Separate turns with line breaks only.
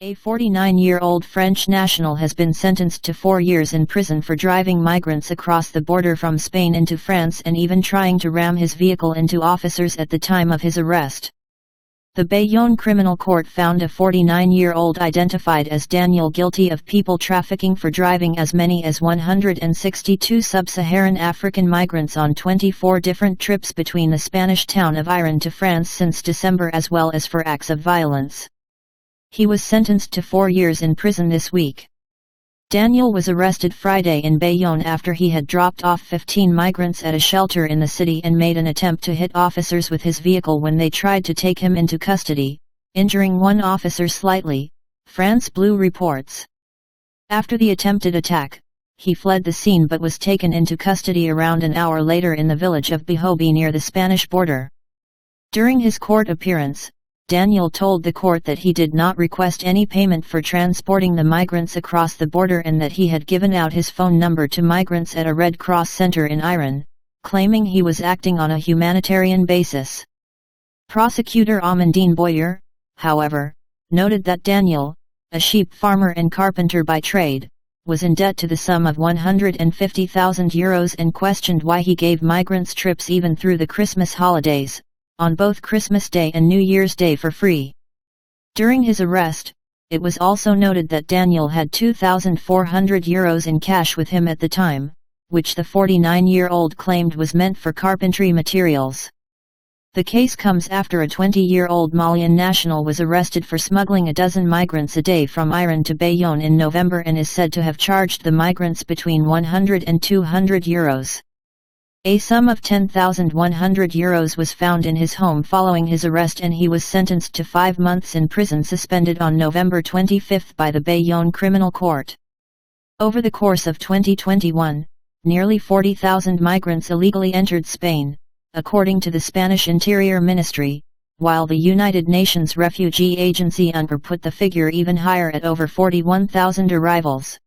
A 49-year-old French national has been sentenced to 4 years in prison for driving migrants across the border from Spain into France and even trying to ram his vehicle into officers at the time of his arrest. The Bayonne Criminal Court found a 49-year-old identified as Daniel guilty of people trafficking for driving as many as 162 sub-Saharan African migrants on 24 different trips between the Spanish town of Irun to France since December, as well as for acts of violence. He was sentenced to 4 years in prison this week. Daniel was arrested Friday in Bayonne after he had dropped off 15 migrants at a shelter in the city and made an attempt to hit officers with his vehicle when they tried to take him into custody, injuring one officer slightly, France Bleu reports. After the attempted attack, he fled the scene but was taken into custody around an hour later in the village of Béhobie near the Spanish border. During his court appearance, Daniel told the court that he did not request any payment for transporting the migrants across the border and that he had given out his phone number to migrants at a Red Cross center in Irun, claiming he was acting on a humanitarian basis. Prosecutor Amandine Boyer, however, noted that Daniel, a sheep farmer and carpenter by trade, was in debt to the sum of €150,000 and questioned why he gave migrants trips even through the Christmas holidays, on both Christmas Day and New Year's Day for free. During his arrest, it was also noted that Daniel had €2,400 in cash with him at the time, which the 49-year-old claimed was meant for carpentry materials. The case comes after a 20-year-old Malian national was arrested for smuggling a dozen migrants a day from Irun to Bayonne in November and is said to have charged the migrants between €100 and €200. A sum of €10,100 was found in his home following his arrest, and he was sentenced to 5 months in prison, suspended on November 25 by the Bayonne Criminal Court. Over the course of 2021, nearly 40,000 migrants illegally entered Spain, according to the Spanish Interior Ministry, while the United Nations Refugee Agency UNRWA put the figure even higher at over 41,000 arrivals.